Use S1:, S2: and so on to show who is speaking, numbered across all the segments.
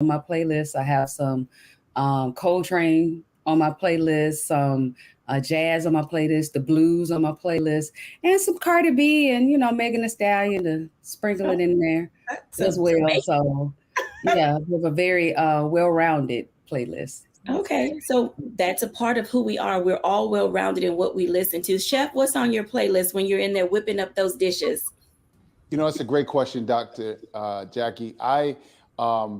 S1: on my playlist. I have some Coltrane on my playlist, some jazz on my playlist, the blues on my playlist, and some Cardi B and Megan Thee Stallion to sprinkle it in there as well. So yeah, we have a very well-rounded playlist.
S2: Okay, so that's a part of who we are. We're all well-rounded in what we listen to. Chef, what's on your playlist when you're in there whipping up those dishes?
S3: It's a great question, Dr. Jacquie.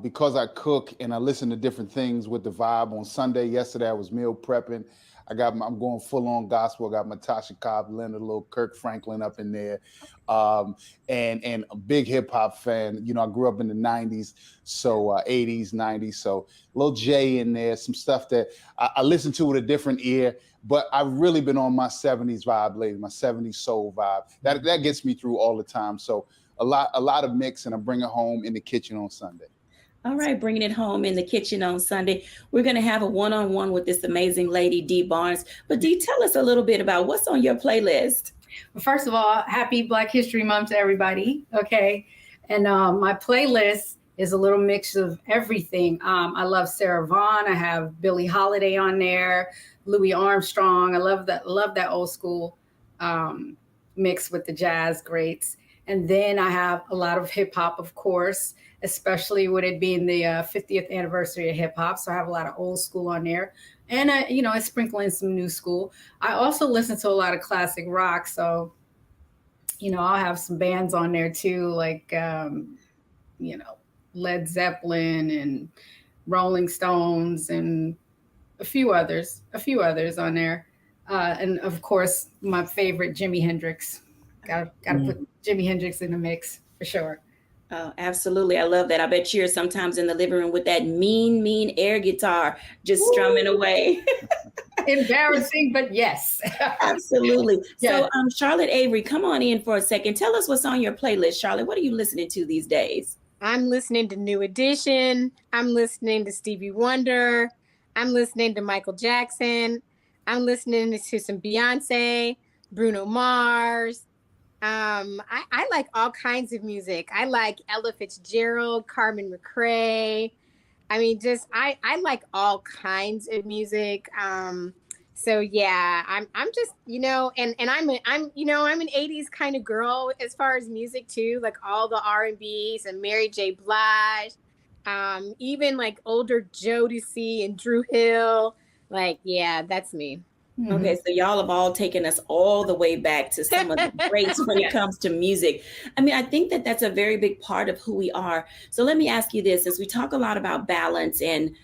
S3: Because I cook and I listen to different things with the vibe. On Sunday, yesterday, I was meal prepping. I'm going full on gospel. I got my Tasha Cobb, Leonard, a little Kirk Franklin up in there, and a big hip hop fan. I grew up in the '90s, so 80s, '90s, so a little Jay in there, some stuff that I listen to with a different ear. But I've really been on my '70s vibe lately, my '70s soul vibe. That gets me through all the time. So a lot of mix, and I bring it home in the kitchen on Sunday.
S2: All right, bringing it home in the kitchen on Sunday. We're going to have a one-on-one with this amazing lady, Dee Barnes. But Dee, tell us a little bit about what's on your playlist.
S4: Well, first of all, happy Black History Month to everybody. Okay. And my playlist is a little mix of everything. I love Sarah Vaughan. I have Billie Holiday on there, Louis Armstrong. I love that old school mix with the jazz greats. And then I have a lot of hip hop, of course, especially with it being the 50th anniversary of hip hop. So I have a lot of old school on there. And, I sprinkle in some new school. I also listen to a lot of classic rock. So, I'll have some bands on there too, like, Led Zeppelin and Rolling Stones and a few others on there. And of course, my favorite, Jimi Hendrix. Gotta put Jimi Hendrix in the mix for sure.
S2: Oh, absolutely. I love that. I bet you're sometimes in the living room with that mean air guitar, just strumming away.
S4: Embarrassing, but yes.
S2: Absolutely.
S4: Yeah.
S2: So Charlotte Avery, come on in for a second. Tell us what's on your playlist, Charlotte. What are you listening to these days?
S5: I'm listening to New Edition. I'm listening to Stevie Wonder. I'm listening to Michael Jackson. I'm listening to some Beyonce, Bruno Mars. I like all kinds of music. I like Ella Fitzgerald, Carmen McRae. I mean, I like all kinds of music. So yeah, I'm just, and I'm an 80s kind of girl as far as music too, like all the R&Bs and Mary J. Blige, even like older Jodeci and Drew Hill. Like, yeah, that's me.
S2: Okay, so y'all have all taken us all the way back to some of the greats when it comes to music. I mean, I think that that's a very big part of who we are. So let me ask you this, as we talk a lot about balance and,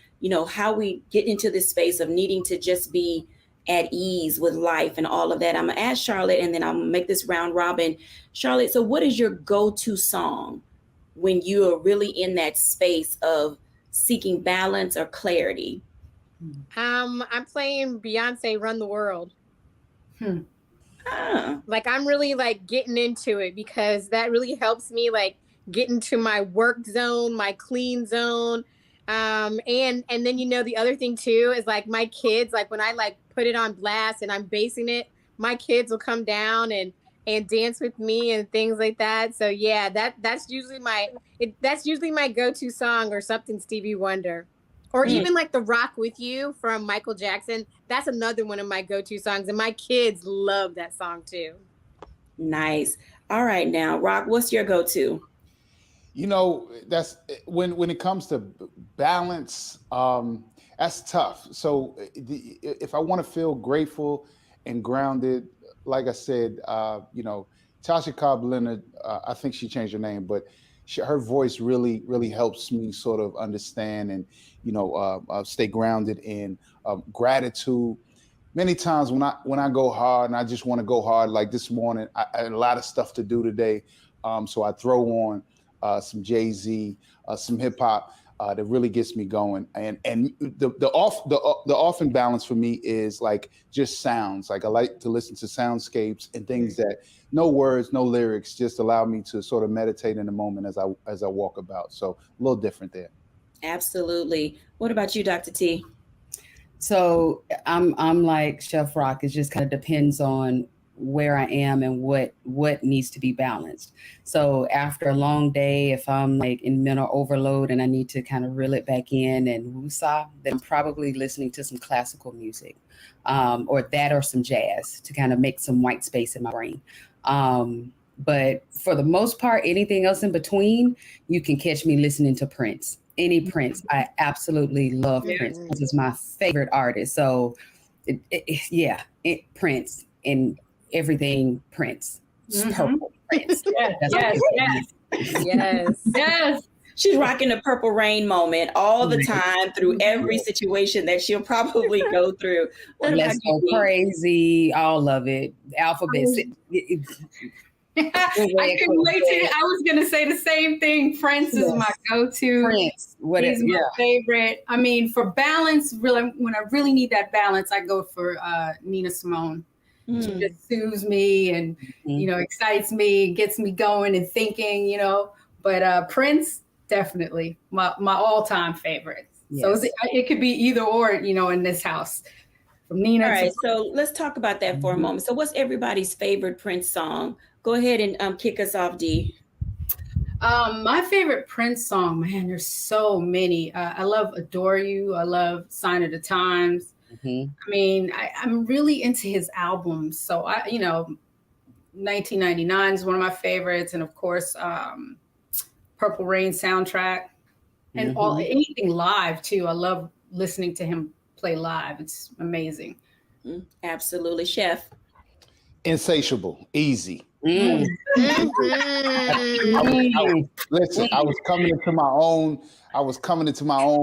S2: how we get into this space of needing to just be at ease with life and all of that. I'm going to ask Charlotte, and then I'm going to make this round robin. Charlotte, so what is your go-to song when you are really in that space of seeking balance or clarity?
S5: I'm playing Beyonce Run the World. Like I'm really like getting into it because that really helps me like get into my work zone, my clean zone. And then the other thing too is like my kids, like when I like put it on blast and I'm basing it, my kids will come down and dance with me and things like that. So yeah, that's usually my go-to song or something Stevie Wonder. Or even like the Rock With You from Michael Jackson. That's another one of my go-to songs. And my kids love that song too.
S2: Nice. All right. Now, Rock, what's your go-to?
S3: That's when it comes to balance, that's tough. So if I want to feel grateful and grounded, like I said, Tasha Cobb Leonard, I think she changed her name, but her voice really helps me sort of understand and stay grounded in gratitude. Many times when I go hard and I just want to go hard, like this morning, I had a lot of stuff to do today, so I throw on some Jay-Z, some hip hop that really gets me going. And the off and balance for me is like just sounds. Like I like to listen to soundscapes and things that no words, no lyrics, just allow me to sort of meditate in the moment as I walk about. So a little different there.
S2: Absolutely. What about you, Dr. T?
S1: So I'm like Chef Rock. It just kind of depends on where I am and what needs to be balanced. So after a long day, if I'm like in mental overload and I need to kind of reel it back in and woosah, then I'm probably listening to some classical music, or some jazz to kind of make some white space in my brain. But for the most part, anything else in between, you can catch me listening to Prince. Any Prince. I absolutely love Prince. Prince is my favorite artist. So Prince and everything Prince. Purple Prince.
S4: Yes.
S2: She's rocking the Purple Rain moment all the time through every situation that she'll probably go through.
S1: Let's Go Crazy, all of it. Alphabet.
S4: I couldn't wait to. I was going to say the same thing. Prince is my go-to.
S1: Prince,
S4: he's my favorite. I mean, for balance, really, when I really need that balance, I go for Nina Simone. She just soothes me and excites me, gets me going and thinking. But Prince, definitely my all-time favorite. Yes. So it could be either or. In this house. From Nina.
S2: All right, so let's talk about that for a moment. So, what's everybody's favorite Prince song? Go ahead and kick us off, Dee.
S4: My favorite Prince song, man, there's so many. I love Adore You. I love Sign of the Times. I mean, I'm really into his albums. So, 1999 is one of my favorites. And of course, Purple Rain soundtrack. And anything live, too. I love listening to him play live. It's amazing.
S2: Absolutely. Chef?
S3: Insatiable. Easy. Listen, I was coming into my own.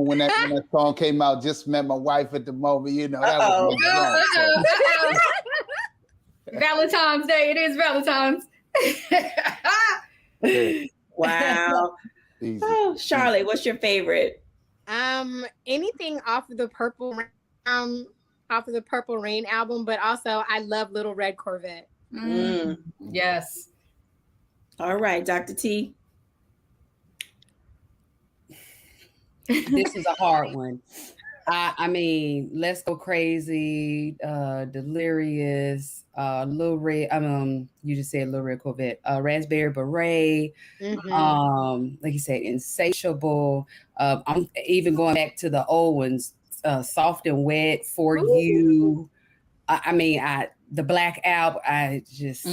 S3: When that song came out. Just met my wife at the moment. That was my song.
S4: Valentine's Day. It is Valentine's.
S2: Wow. Oh, Charlotte, what's your favorite?
S5: Anything off of the Purple Rain album, but also I love Little Red Corvette.
S4: Yes.
S2: All right, Dr. T.
S1: This is a hard one. I mean, Let's Go Crazy, Delirious, Little Red. You just said Little Red Corvette. Raspberry Beret. Like you said, Insatiable. I'm even going back to the old ones. Soft and Wet, For You. The Black Album. I just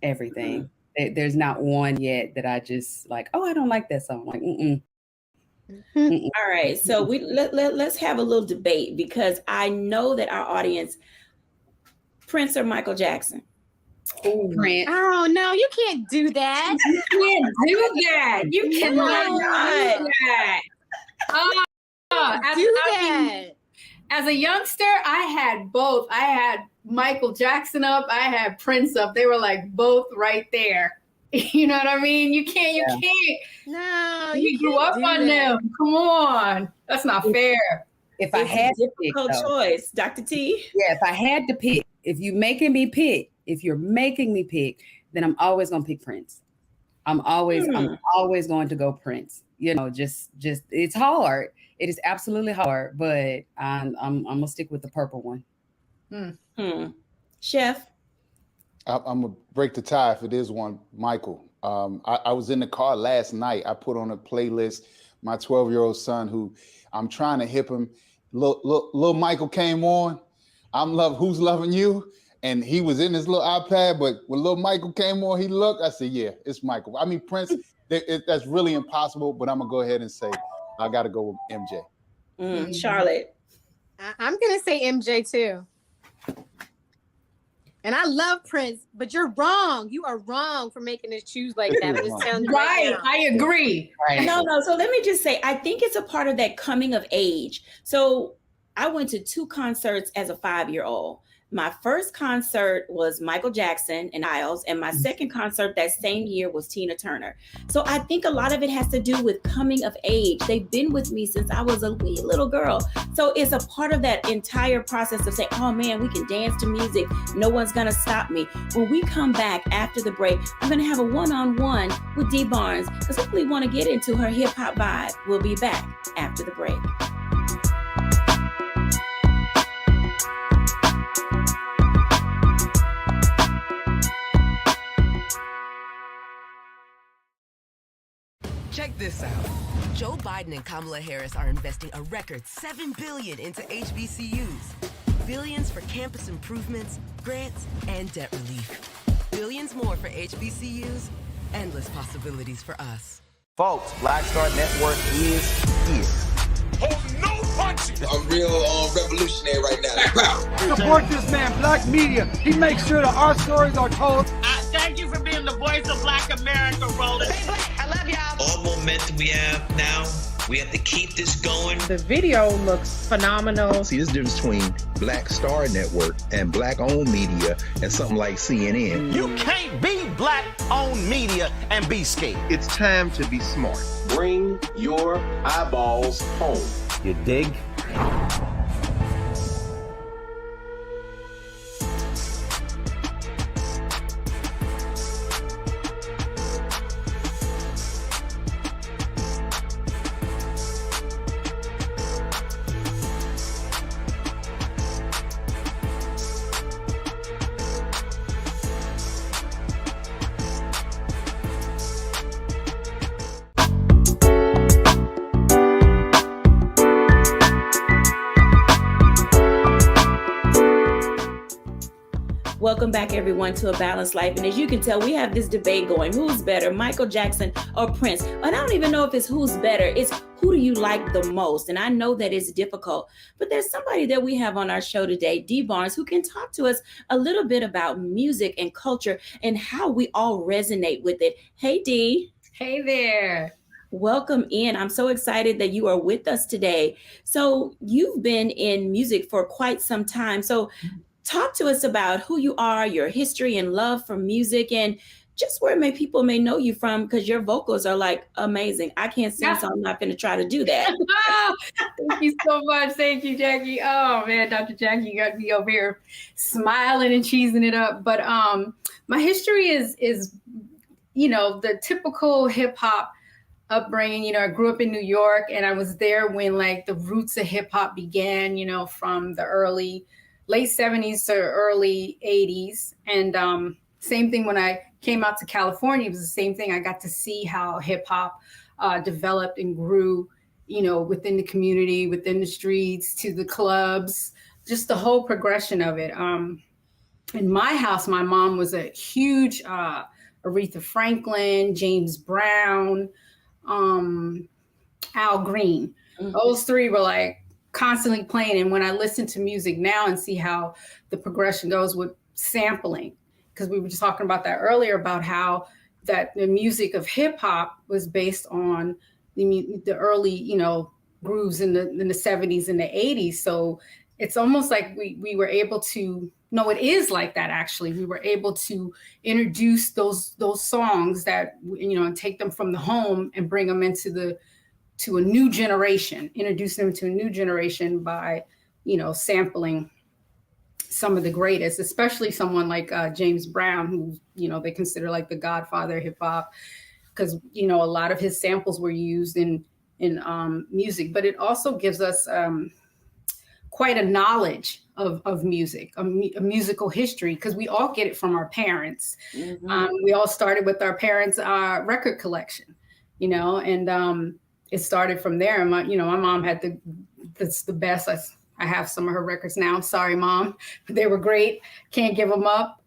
S1: everything. There's not one yet that I just like. Oh, I don't like that song. Like,
S2: All right, so let's have a little debate because I know that our audience, Prince or Michael Jackson.
S1: Prince.
S5: Oh no, you can't do that.
S4: You can't do that. You cannot do that. As a youngster, I had both. I had Michael Jackson up. I had Prince up. They were like both right there. You know what I mean? You can't.
S5: No,
S4: you grew up on them. Come on. That's not fair.
S1: If I had
S2: a difficult choice, Dr. T.
S1: Yeah, if I had to pick, if you're making me pick, then I'm always gonna pick Prince. I'm always going to go Prince. Just it's hard. It is absolutely hard, but I'm gonna stick with the purple one.
S2: Chef?
S3: I'm gonna break the tie if it is one, Michael. I was in the car last night. I put on a playlist. My 12-year-old son, who I'm trying to hip him. Little Michael came on. Who's Loving You? And he was in his little iPad, but when little Michael came on, he looked. I said, "Yeah, it's Michael." I mean, Prince. That's really impossible. But I'm gonna go ahead and say I got to go with MJ.
S2: Charlotte?
S5: I'm gonna say MJ too. And I love Prince, but you're wrong. You are wrong for making us choose like that.
S4: Right. I agree.
S2: Right. No. So let me just say, I think it's a part of that coming of age. So I went to 2 concerts as a 5-year-old. My first concert was Michael Jackson and Isles, and my second concert that same year was Tina Turner. So I think a lot of it has to do with coming of age. They've been with me since I was a wee little girl. So it's a part of that entire process of saying, oh man, we can dance to music. No one's gonna stop me. When we come back after the break, I'm gonna have a one-on-one with Dee Barnes because I really wanna get into her hip hop vibe. We'll be back after the break.
S6: Check this out. Joe Biden and Kamala Harris are investing a record $7 billion into HBCUs. Billions for campus improvements, grants, and debt relief. Billions more for HBCUs. Endless possibilities for us.
S7: Folks, Black Star Network is here.
S8: Oh, no punches!
S9: I'm real revolutionary right now.
S10: Support this man, Black Media. He makes sure that our stories are told.
S8: Thank you for being the voice of Black America, Roland.
S11: Hey, Black, I love y'all.
S12: All momentum we have now, we have to keep this going.
S13: The video looks phenomenal.
S14: See, this difference between Black Star Network and Black-owned media and something like CNN.
S8: You can't be Black-owned media and be scared.
S14: It's time to be smart.
S7: Bring your eyeballs home.
S14: You dig?
S2: Welcome back, everyone, to A Balanced Life. And as you can tell, we have this debate going. Who's better, Michael Jackson or Prince? And I don't even know if it's who's better. It's who do you like the most? And I know that it's difficult. But there's somebody that we have on our show today, Dee Barnes, who can talk to us a little bit about music and culture and how we all resonate with it. Hey, Dee.
S4: Hey there.
S2: Welcome in. I'm so excited that you are with us today. So you've been in music for quite some time. So talk to us about who you are, your history and love for music, and just where people may know you from, because your vocals are like amazing. I can't sing, so I'm not going to try to do that.
S4: Thank you so much. Thank you, Jackie. Oh man, Dr. Jackie, you got me over here smiling and cheesing it up. But my history is the typical hip hop upbringing. I grew up in New York, and I was there when like the roots of hip hop began. From the late 70s to early 80s. And same thing when I came out to California, it was the same thing. I got to see how hip hop developed and grew, within the community, within the streets, to the clubs, just the whole progression of it. In my house, my mom was a huge Aretha Franklin, James Brown, Al Green. Mm-hmm. Those three were like constantly playing. And when I listen to music now and see how the progression goes with sampling, because we were just talking about that earlier, about how that the music of hip hop was based on the early, grooves in the 70s and the 80s. So it's almost like we were able to, no, it is like that actually. We were able to introduce those songs that, and take them from the home and bring them to a new generation, introduce them to a new generation by, sampling some of the greatest, especially someone like James Brown, who, they consider like the godfather of hip hop, because, a lot of his samples were used in music, but it also gives us quite a knowledge of music, a musical history, because we all get it from our parents. Mm-hmm. We all started with our parents' record collection, and it started from there. And my mom had the best. I have some of her records now. Sorry, Mom, but they were great. Can't give them up.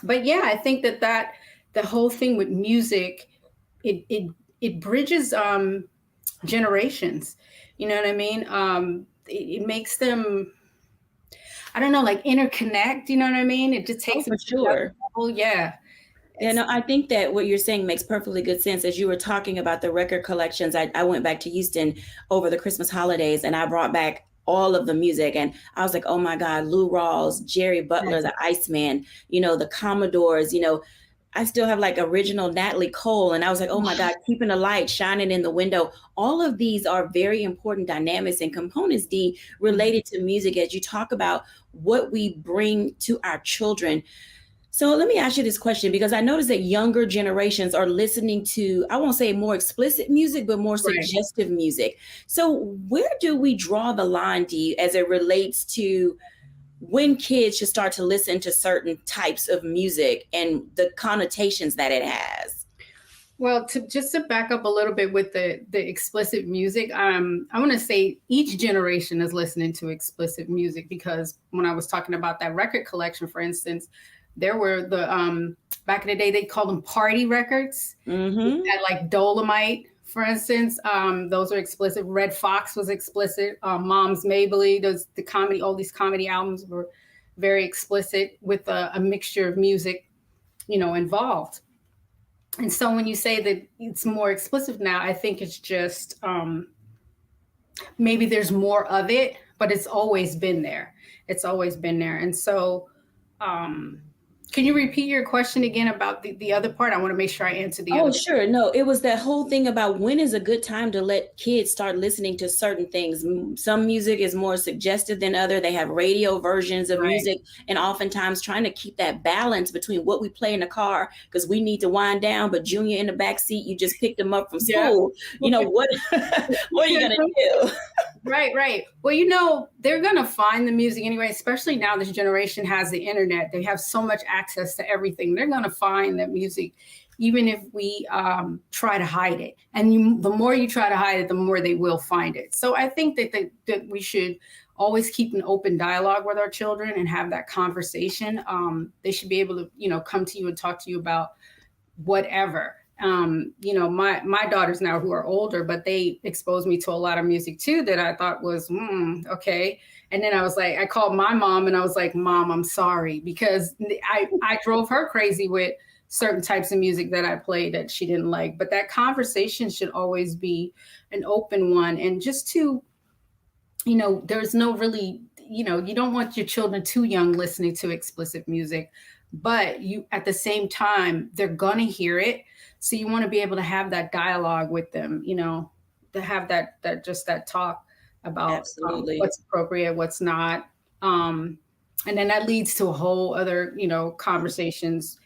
S4: But yeah, I think that the whole thing with music, it bridges generations. You know what I mean? It makes them, I don't know, like interconnect. You know what I mean? It just takes
S2: for sure.
S4: Oh yeah.
S2: And I think that what you're saying makes perfectly good sense. As you were talking about the record collections, I went back to Houston over the Christmas holidays, and I brought back all of the music. And I was like, oh my God, Lou Rawls, Jerry Butler, the Iceman, the Commodores, I still have like original Natalie Cole. And I was like, oh my God, Keeping the Light, Shining in the Window. All of these are very important dynamics and components, Dee, related to music as you talk about what we bring to our children. So let me ask you this question, because I noticed that younger generations are listening to, I won't say more explicit music, but more suggestive music. So where do we draw the line, Dee, as it relates to when kids should start to listen to certain types of music and the connotations that it has?
S4: Well, just to back up a little bit with the explicit music, I want to say each generation is listening to explicit music, because when I was talking about that record collection, for instance, there were the back in the day they called them party records.
S2: Mm-hmm.
S4: Had like Dolomite, for instance. Those are explicit. Red Fox was explicit. Mom's Mabley, the comedy, all these comedy albums were very explicit with a mixture of music, involved. And so when you say that it's more explicit now, I think it's just maybe there's more of it, but it's always been there. It's always been there. And so can you repeat your question again about the other part? I want to make sure I answer the other part.
S2: Sure. No, it was that whole thing about when is a good time to let kids start listening to certain things. Some music is more suggestive than other. They have radio versions of music, and oftentimes trying to keep that balance between what we play in the car because we need to wind down, but Junior in the back seat, you just picked him up from school.
S4: Yeah.
S2: What are you going to do?
S4: Right. Well, they're going to find the music anyway, especially now this generation has the internet. They have so much access to everything. They're going to find that music, even if we try to hide it. And the more you try to hide it, the more they will find it. So I think that we should always keep an open dialogue with our children and have that conversation. They should be able to, come to you and talk to you about whatever. My daughters now who are older, but they exposed me to a lot of music too that I thought was okay. And then I called my mom and I was like, Mom, I'm sorry, because I drove her crazy with certain types of music that I played that she didn't like. But that conversation should always be an open one. And just to, there's no really, you don't want your children too young listening to explicit music, but at the same time, they're going to hear it. So you want to be able to have that dialogue with them, to have that talk about what's appropriate, what's not. And then that leads to a whole other, conversations,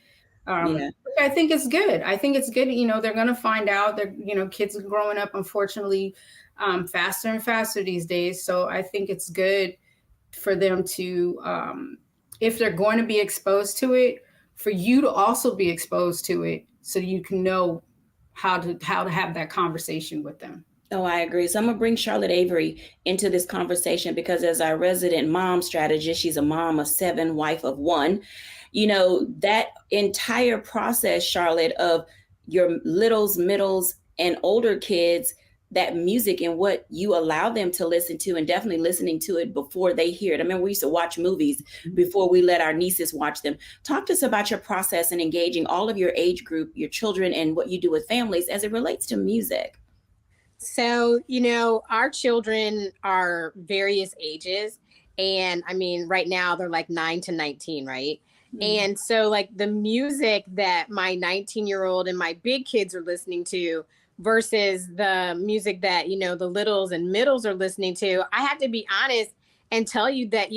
S4: which I think is good. I think it's good. They're going to find out that, kids are growing up, unfortunately, faster and faster these days. So I think it's good for them to, if they're going to be exposed to it, for you to also be exposed to it, so you can know how to have that conversation with them.
S2: Oh, I agree. So I'm going to bring Charlotte Avery into this conversation because as our resident mom strategist, she's a mom of 7, wife of 1. That entire process, Charlotte, of your littles, middles, and older kids, that music and what you allow them to listen to, and definitely listening to it before they hear it. I mean, we used to watch movies before we let our nieces watch them. Talk to us about your process in engaging all of your age group, your children, and what you do with families as it relates to music.
S5: So, our children are various ages. And I mean, right now they're like 9 to 19, right? Mm-hmm. And so like the music that my 19-year-old and my big kids are listening to versus the music that, the littles and middles are listening to, I have to be honest and tell you that,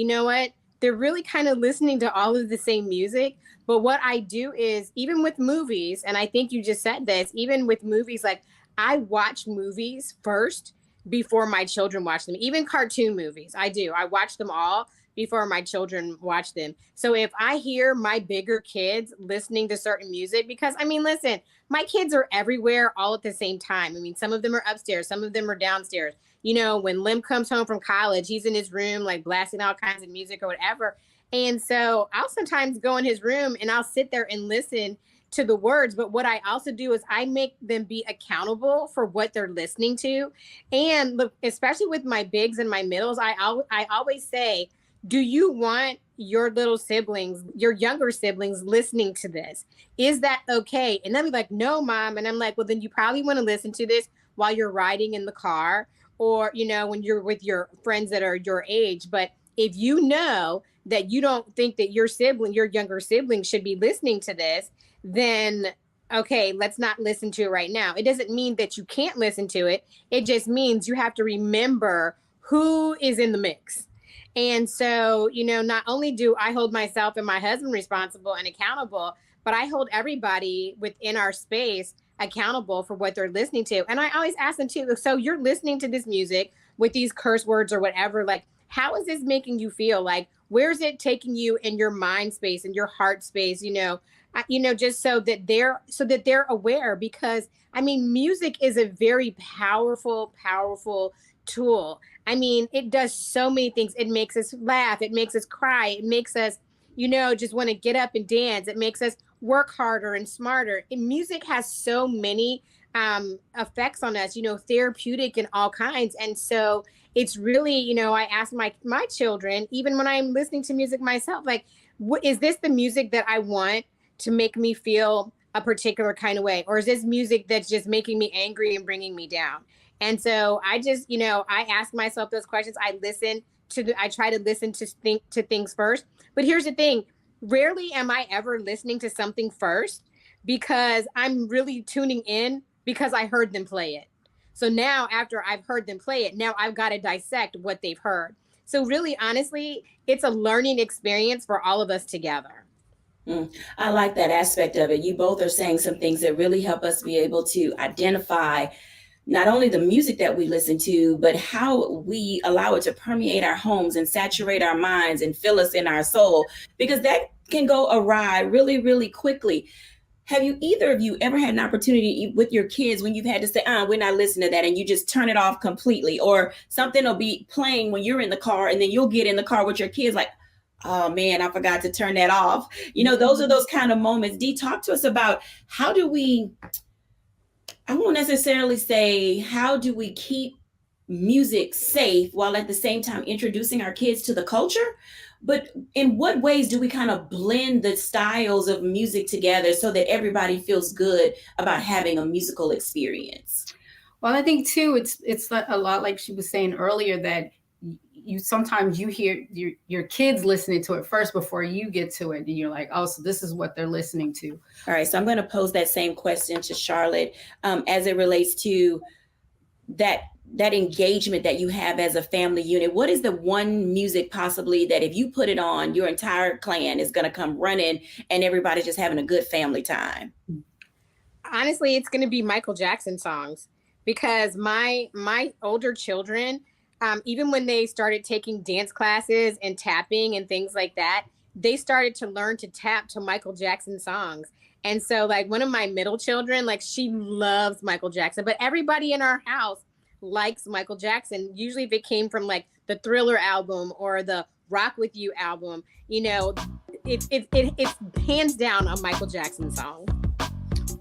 S5: they're really kind of listening to all of the same music. But what I do is, even with movies, and I think you just said this, even with movies, like I watch movies first before my children watch them, even cartoon movies. I do. I watch them all before my children watch them. So if I hear my bigger kids listening to certain music, because listen, my kids are everywhere all at the same time. Some of them are upstairs, some of them are downstairs. When Lim comes home from college, he's in his room, like blasting all kinds of music or whatever. And so I'll sometimes go in his room and I'll sit there and listen to the words. But what I also do is I make them be accountable for what they're listening to. And look, especially with my bigs and my middles, I always say, do you want your little siblings, your younger siblings listening to this? Is that okay? And they'll be like, no, Mom. And I'm like, well, then you probably want to listen to this while you're riding in the car or, when you're with your friends that are your age. But if you know that you don't think that your younger sibling should be listening to this, then okay, let's not listen to it right now. It doesn't mean that you can't listen to it. It just means you have to remember who is in the mix. And so, not only do I hold myself and my husband responsible and accountable, but I hold everybody within our space accountable for what they're listening to. And I always ask them too, so you're listening to this music with these curse words or whatever, like, how is this making you feel? Like, where's it taking you in your mind space, in your heart space? just so that they're aware, because I mean, music is a very powerful tool. I mean, it does so many things. It makes us laugh. It makes us cry. It makes us, just want to get up and dance. It makes us work harder and smarter. And music has so many effects on us, therapeutic and all kinds. And so it's really, I ask my children, even when I'm listening to music myself, like, is this the music that I want to make me feel a particular kind of way? Or is this music that's just making me angry and bringing me down? And so I just, I ask myself those questions. I try to listen to things first. But here's the thing. Rarely am I ever listening to something first, because I'm really tuning in because I heard them play it. So now after I've heard them play it, now I've got to dissect what they've heard. So really, honestly, it's a learning experience for all of us together.
S2: I like that aspect of it. You both are saying some things that really help us be able to identify not only the music that we listen to, but how we allow it to permeate our homes and saturate our minds and fill us in our soul, because that can go awry really, really quickly. Have either of you ever had an opportunity with your kids when you've had to say, we're not listening to that, and you just turn it off completely, or something will be playing when you're in the car, and then you'll get in the car with your kids like, oh man, I forgot to turn that off. Those are those kind of moments. Dee, talk to us about I won't necessarily say, how do we keep music safe while at the same time introducing our kids to the culture? But in what ways do we kind of blend the styles of music together so that everybody feels good about having a musical experience?
S4: Well, I think too, it's a lot like she was saying earlier, that sometimes you hear your kids listening to it first before you get to it, and you're like, oh, so this is what they're listening to.
S2: All right, so I'm going to pose that same question to Charlotte as it relates to that engagement that you have as a family unit. What is the one music possibly that if you put it on, your entire clan is going to come running and everybody's just having a good family time?
S5: Honestly, it's going to be Michael Jackson songs, because my older children, even when they started taking dance classes and tapping and things like that, they started to learn to tap to Michael Jackson songs. And so like one of my middle children, like she loves Michael Jackson, but everybody in our house likes Michael Jackson. Usually if it came from like the Thriller album or the Rock With You album, it's hands down a Michael Jackson song.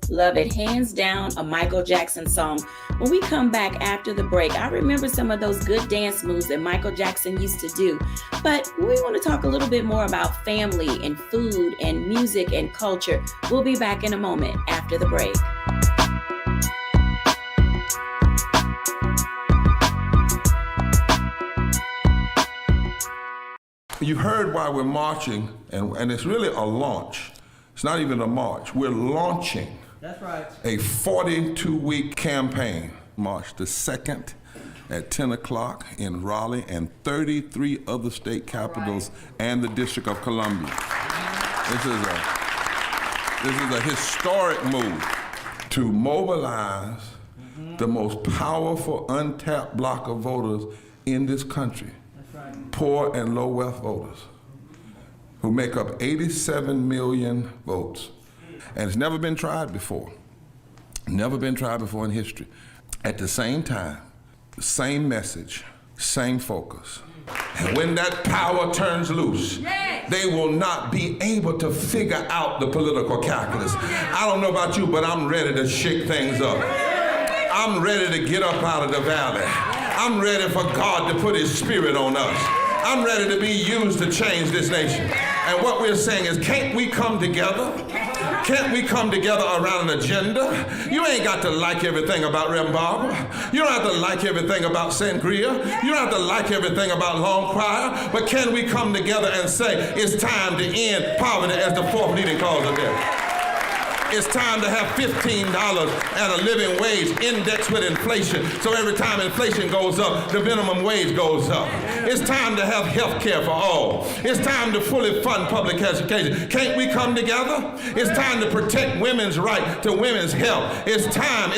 S2: Love it. Hands down, a Michael Jackson song. When we come back after the break, I remember some of those good dance moves that Michael Jackson used to do. But we want to talk a little bit more about family and food and music and culture. We'll be back in a moment after the break.
S11: You heard why we're marching, and it's really a launch. It's not even a march. We're launching.
S15: That's right.
S11: A 42-week campaign. March the 2nd at 10 o'clock in Raleigh and 33 other state capitals and the District of Columbia. This is a historic move to mobilize the most powerful untapped block of voters in this country. That's right. Poor and low wealth voters, who make up 87 million votes. And it's never been tried before. Never been tried before in history. At the same time, same message, same focus. And when that power turns loose, they will not be able to figure out the political calculus. I don't know about you, but I'm ready to shake things up. I'm ready to get up out of the valley. I'm ready for God to put his spirit on us. I'm ready to be used to change this nation. And what we're saying is, can't we come together? Can't we come together around an agenda? You ain't got to like everything about Reverend Barbara. You don't have to like everything about Sangria. You don't have to like everything about Long Choir. But can we come together and say, it's time to end poverty as the fourth leading cause of death? It's time to have $15 and a living wage indexed with inflation. So every time inflation goes up, the minimum wage goes up. It's time to have health care for all. It's time to fully fund public education. Can't we come together? It's time to protect women's right to women's health. It's time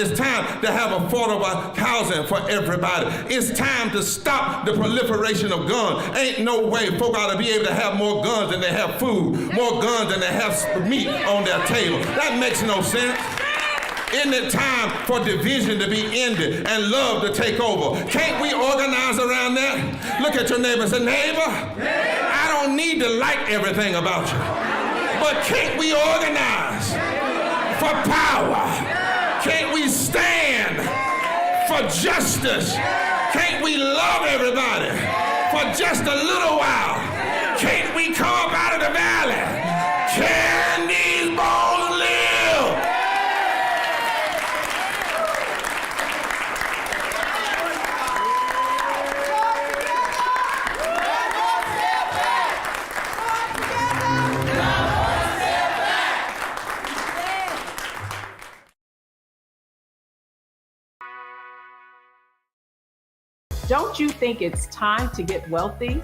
S11: to have affordable housing for everybody. It's time to stop the proliferation of guns. Ain't no way folk ought to be able to have more guns than they have food, more guns than they have meat on their table. That makes no sense. Isn't it time for division to be ended and love to take over? Can't we organize around that? Look at your neighbor and say, neighbor, I don't need to like everything about you, but can't we organize for power? Can't we stand for justice? Can't we love everybody for just a little while? Can't we come up out of the valley? Can these bones live?
S13: Don't you think it's time to get wealthy?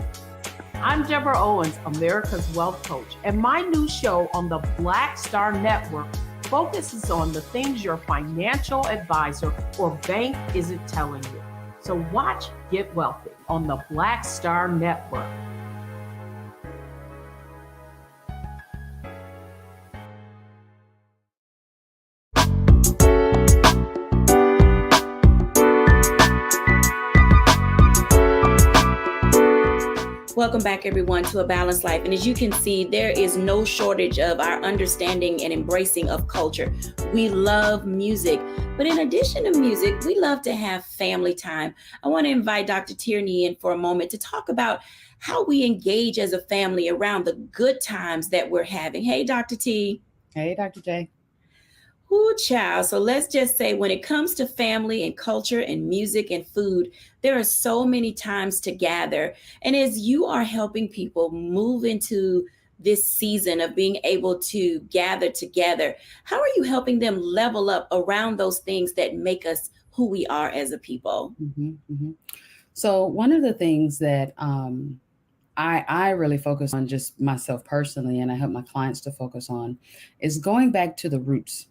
S13: I'm Deborah Owens, America's Wealth Coach, and my new show on the Black Star Network focuses on the things your financial advisor or bank isn't telling you. So watch Get Wealthy on the Black Star Network.
S2: Welcome back, everyone, to A Balanced Life. And as you can see, there is no shortage of our understanding and embracing of culture. We love music, but in addition to music, we love to have family time. I want to invite Dr. Tierney in for a moment to talk about how we engage as a family around the good times that we're having. Hey, Dr. T.
S1: Hey, Dr. J.
S2: Ooh, child. So let's just say when it comes to family and culture and music and food, there are so many times to gather. And as you are helping people move into this season of being able to gather together, how are you helping them level up around those things that make us who we are as a people?
S1: So one of the things that I really focus on, just myself personally, and I help my clients to focus on, is going back to the roots.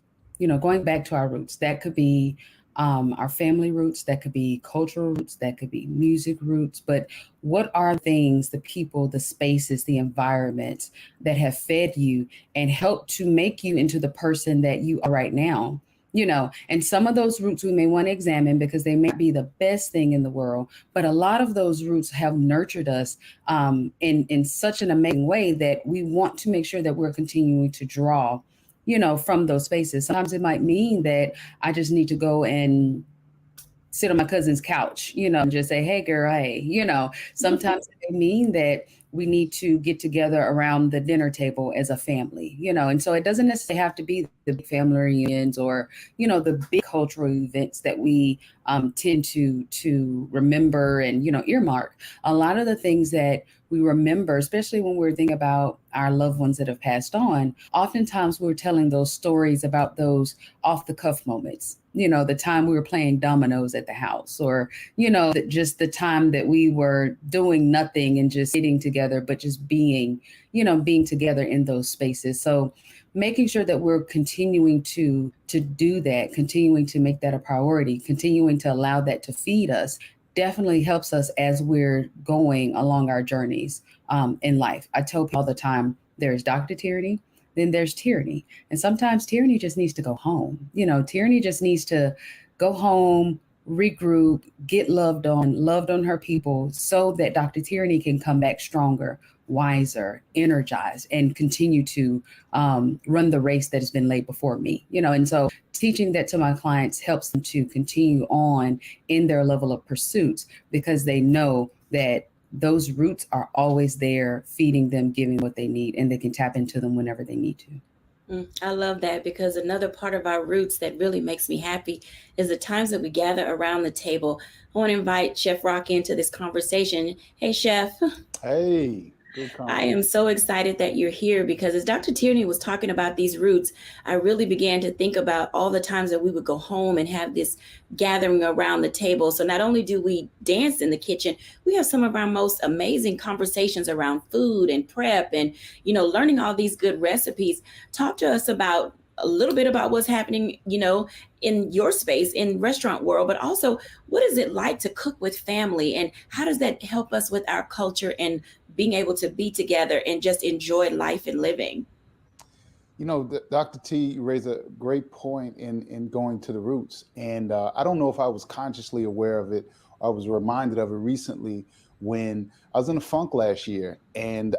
S1: Going back to our roots. That could be our family roots, that could be cultural roots, that could be music roots. But what are things, the people, the spaces, the environments that have fed you and helped to make you into the person that you are right now? And some of those roots we may want to examine because they may be the best thing in the world, but a lot of those roots have nurtured us in such an amazing way that we want to make sure that we're continuing to draw from those spaces. Sometimes it might mean that I just need to go and sit on my cousin's couch, and just say, hey, girl, hey, sometimes it may mean that we need to get together around the dinner table as a family, and so it doesn't necessarily have to be the family reunions or, the big cultural events that we tend to remember and, earmark. A lot of the things that we remember, especially when we're thinking about our loved ones that have passed on, oftentimes we're telling those stories about those off the cuff moments, the time we were playing dominoes at the house, or, just the time that we were doing nothing and just sitting together, but just being together in those spaces. So making sure that we're continuing to do that, continuing to make that a priority, continuing to allow that to feed us, definitely helps us as we're going along our journeys in life. I tell people all the time, there's Dr. Tierney, then there's Tierney. And sometimes Tierney just needs to go home. Tierney just needs to go home, regroup, get loved on her people, so that Dr. Tierney can come back stronger, wiser, energized, and continue to run the race that has been laid before me. And so teaching that to my clients helps them to continue on in their level of pursuits, because they know that those roots are always there, feeding them, giving what they need, and they can tap into them whenever they need to.
S2: I love that, because another part of our roots that really makes me happy is the times that we gather around the table. I want to invite Chef Rock into this conversation. Hey, Chef.
S3: Hey.
S2: I am so excited that you're here because as Dr. Tierney was talking about these roots, I really began to think about all the times that we would go home and have this gathering around the table. So not only do we dance in the kitchen, we have some of our most amazing conversations around food and prep and, you know, learning all these good recipes. Talk to us about a little bit about what's happening, you know, in your space in restaurant world, but also what is it like to cook with family and how does that help us with our culture and being able to be together and just enjoy life and living?
S3: You know, Dr. T, you raised a great point in going to the roots. And I don't know if I was consciously aware of it. I was reminded of it recently when I was in a funk last year. And,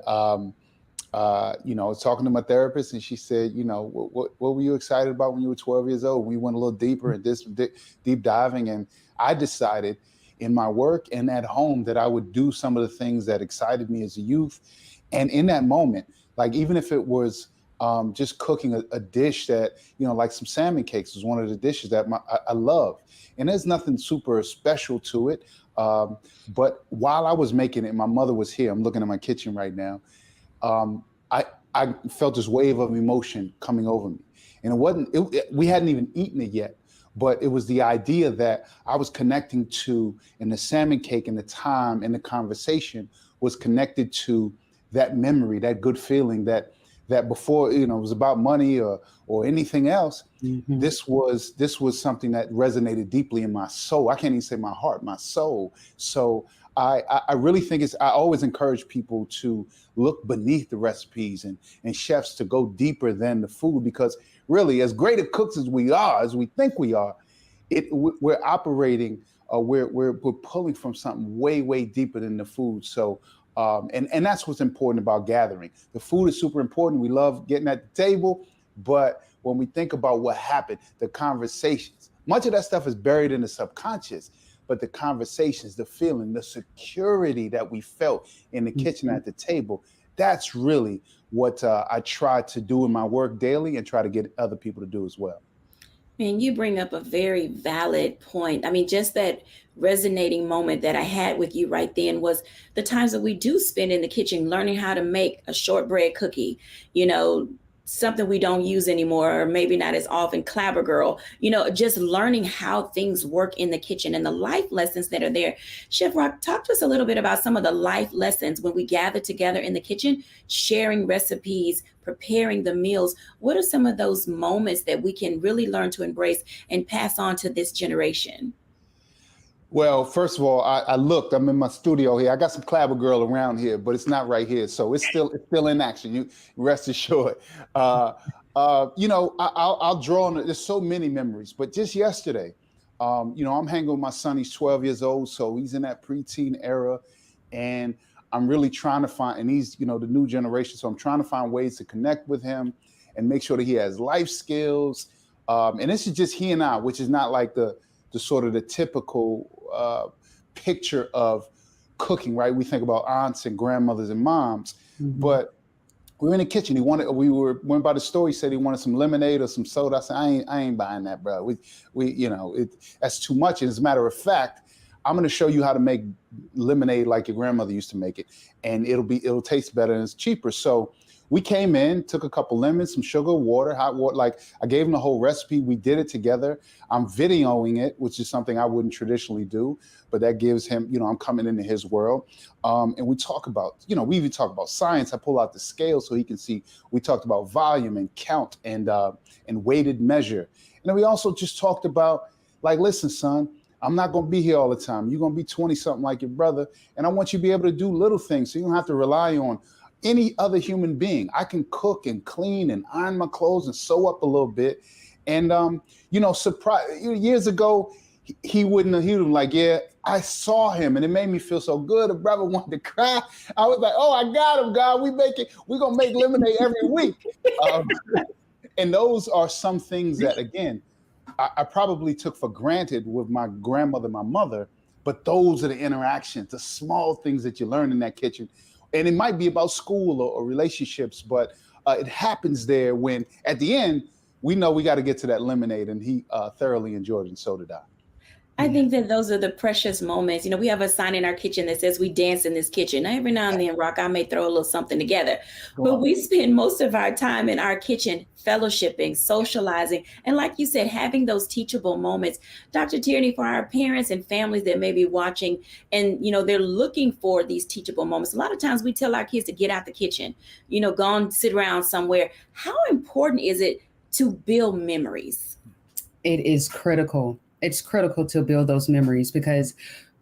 S3: you know, I was talking to my therapist and she said, you know, what were you excited about when you were 12 years old? We went a little deeper and did some deep diving. And I decided in my work and at home that I would do some of the things that excited me as a youth. And in that moment, like even if it was just cooking a dish that, you know, like some salmon cakes was one of the dishes that I love. And there's nothing super special to it. But while I was making it, my mother was here. I'm looking at my kitchen right now. I felt this wave of emotion coming over me. And it wasn't, we hadn't even eaten it yet, but it was the idea that I was connecting to, and the salmon cake and the time and the conversation was connected to that memory, that good feeling that before, you know, it was about money or anything else. Mm-hmm. This was something that resonated deeply in my soul. I can't even say my heart, my soul. So I really think I always encourage people to look beneath the recipes and chefs to go deeper than the food, because really, as great at cooks as we think we are, we're operating, we're pulling from something way, way deeper than the food. So, and that's what's important about gathering. The food is super important. We love getting at the table, but when we think about what happened, the conversations, much of that stuff is buried in the subconscious. But the conversations, the feeling, the security that we felt in the kitchen at the table, that's really what I try to do in my work daily and try to get other people to do as well.
S2: Man, you bring up a very valid point. I mean, just that resonating moment that I had with you right then was the times that we do spend in the kitchen learning how to make a shortbread cookie, you know, something we don't use anymore, or maybe not as often, Clabber Girl, you know, just learning how things work in the kitchen and the life lessons that are there. Chef Rock, talk to us a little bit about some of the life lessons when we gather together in the kitchen, sharing recipes, preparing the meals. What are some of those moments that we can really learn to embrace and pass on to this generation?
S3: Well, first of all, I looked. I'm in my studio here. I got some Clabber Girl around here, but it's not right here, so it's still in action. You rest assured. You know, I'll draw on it. There's so many memories, but just yesterday, you know, I'm hanging with my son. He's 12 years old, so he's in that preteen era, and I'm really trying to find. And he's, you know, the new generation, so I'm trying to find ways to connect with him and make sure that he has life skills. And this is just he and I, which is not like the sort of the typical picture of cooking, right? We think about aunts and grandmothers and moms, but we were in the kitchen. Went by the store. He said he wanted some lemonade or some soda. I said, I ain't buying that, bro. We you know, that's too much. And as a matter of fact, I'm going to show you how to make lemonade like your grandmother used to make it, and it'll taste better and it's cheaper. So we came in, took a couple lemons, some sugar, water, hot water. Like I gave him the whole recipe. We did it together. I'm videoing it, which is something I wouldn't traditionally do, but that gives him, you know, I'm coming into his world. And we talk about, you know, we even talk about science. I pull out the scale so he can see. We talked about volume and count and weighted measure. And then we also just talked about, like, listen, son, I'm not going to be here all the time. You're going to be 20 something like your brother. And I want you to be able to do little things so you don't have to rely on any other human being. I can cook and clean and iron my clothes and sew up a little bit. And, you know, years ago, he wouldn't like, yeah, I saw him and it made me feel so good. A brother wanted to cry. I was like, oh, I got him, God. We're going to make lemonade every week. And those are some things that, again, I probably took for granted with my grandmother, my mother, but those are the interactions, the small things that you learn in that kitchen. And it might be about school or relationships, but it happens there when, at the end, we know we got to get to that lemonade, and he thoroughly enjoyed it, and so did I.
S2: I think that those are the precious moments. We have a sign in our kitchen that says we dance in this kitchen. Now, every now and then, Rock, I may throw a little something together, but we spend most of our time in our kitchen fellowshipping, socializing, and like you said, having those teachable moments. Dr. Tierney, for our parents and families that may be watching and, they're looking for these teachable moments. A lot of times we tell our kids to get out the kitchen, go and sit around somewhere. How important is it to build memories?
S1: It is critical. It's critical to build those memories because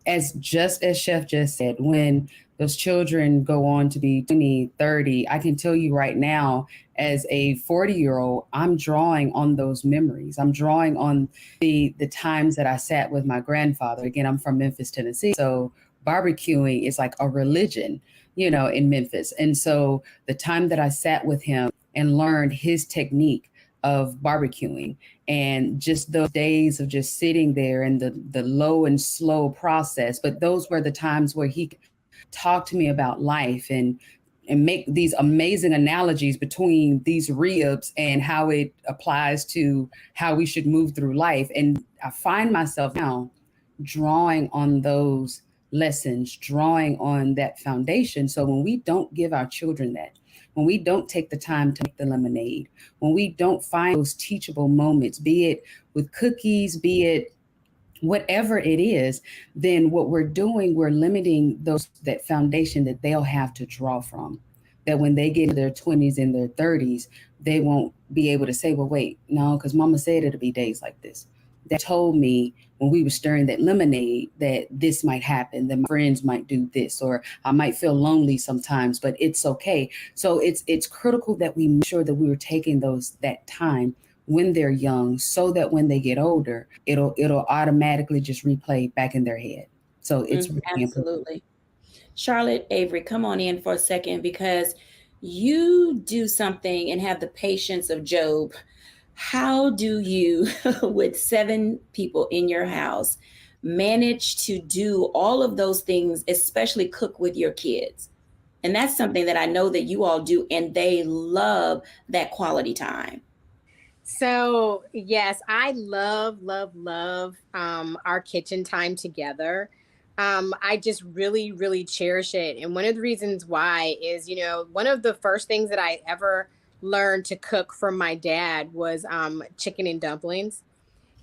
S1: as Chef just said, when those children go on to be 20, 30, I can tell you right now, as a 40-year-old, I'm drawing on those memories. I'm drawing on the times that I sat with my grandfather. Again, I'm from Memphis, Tennessee. So barbecuing is like a religion, in Memphis. And so the time that I sat with him and learned his technique of barbecuing and just those days of just sitting there and the low and slow process. But those were the times where he talked to me about life and make these amazing analogies between these ribs and how it applies to how we should move through life. And I find myself now drawing on those lessons, drawing on that foundation. So when we don't give our children that, when we don't take the time to make the lemonade, when we don't find those teachable moments, be it with cookies, be it whatever it is, then what we're doing, we're limiting that foundation that they'll have to draw from. That when they get in their 20s and their 30s, they won't be able to say, well, wait, no, because mama said it'll be days like this. They told me when we were stirring that lemonade that this might happen, that my friends might do this, or I might feel lonely sometimes, but it's okay. So it's critical that we make sure that we were taking that time when they're young, so that when they get older, it'll automatically just replay back in their head. So it's really
S2: absolutely
S1: important.
S2: Charlotte, Avery, come on in for a second, because you do something and have the patience of Job. How do you, with 7 people in your house, manage to do all of those things, especially cook with your kids? And that's something that I know that you all do, and they love that quality time.
S5: So yes, I love our kitchen time together. I just really, really cherish it. And one of the reasons why is, one of the first things that I ever learned to cook from my dad was chicken and dumplings.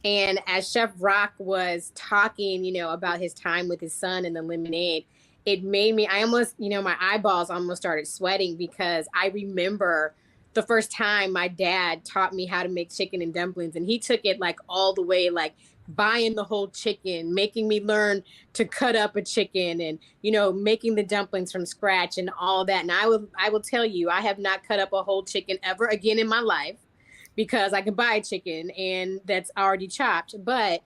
S5: And as Chef Rock was talking, about his time with his son and the lemonade, it made me, I almost, my eyeballs almost started sweating, because I remember the first time my dad taught me how to make chicken and dumplings, and he took it like all the way, like buying the whole chicken, making me learn to cut up a chicken, and making the dumplings from scratch and all that. And I will tell you, I have not cut up a whole chicken ever again in my life, because I can buy a chicken and that's already chopped. But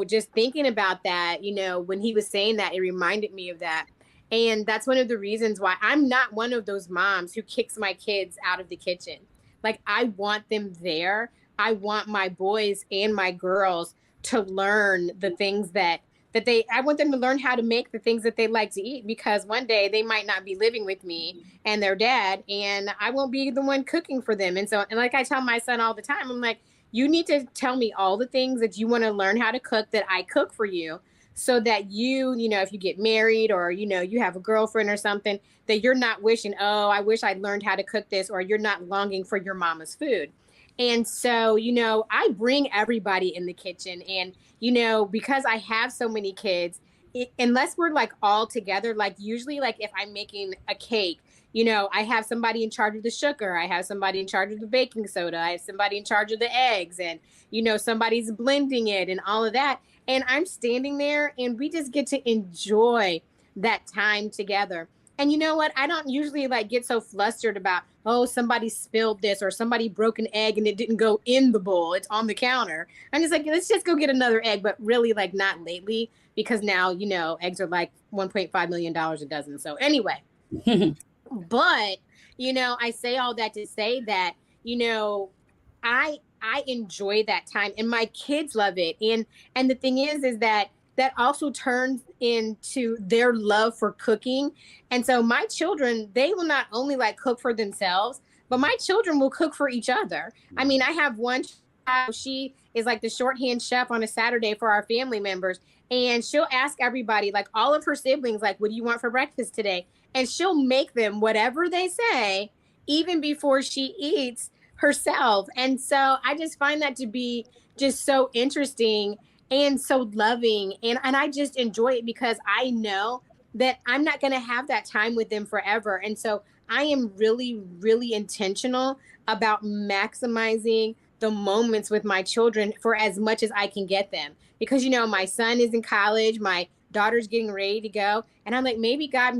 S5: just thinking about that, when he was saying that, it reminded me of that. And that's one of the reasons why I'm not one of those moms who kicks my kids out of the kitchen. Like, I want them there. I want my boys and my girls to learn the things that I want them to learn how to make the things that they like to eat, because one day they might not be living with me and their dad, and I won't be the one cooking for them. And like I tell my son all the time, I'm like, you need to tell me all the things that you want to learn how to cook that I cook for you, so that if you get married, or, you have a girlfriend or something, that you're not wishing, oh, I wish I'd learned how to cook this, or you're not longing for your mama's food. And so, I bring everybody in the kitchen, and, because I have so many kids, unless we're like all together, like usually, like if I'm making a cake, I have somebody in charge of the sugar. I have somebody in charge of the baking soda. I have somebody in charge of the eggs, and, somebody's blending it and all of that. And I'm standing there, and we just get to enjoy that time together. And you know what? I don't usually like get so flustered about, oh, somebody spilled this, or somebody broke an egg and it didn't go in the bowl. It's on the counter. I'm just like, let's just go get another egg. But really, like, not lately, because now, eggs are like $1.5 million a dozen. So anyway, but, I say all that to say that, I enjoy that time, and my kids love it. And the thing is that also turns into their love for cooking. And so my children, they will not only like cook for themselves, but my children will cook for each other. I mean, I have one She is like the shorthand chef on a Saturday for our family members. And she'll ask everybody, like all of her siblings, like, what do you want for breakfast today? And she'll make them whatever they say, even before she eats herself. And so I just find that to be just so interesting and so loving. And I just enjoy it because I know that I'm not going to have that time with them forever. And so I am really, really intentional about maximizing the moments with my children for as much as I can get them. Because, you know, my son is in college, my daughter's getting ready to go. And I'm like, maybe God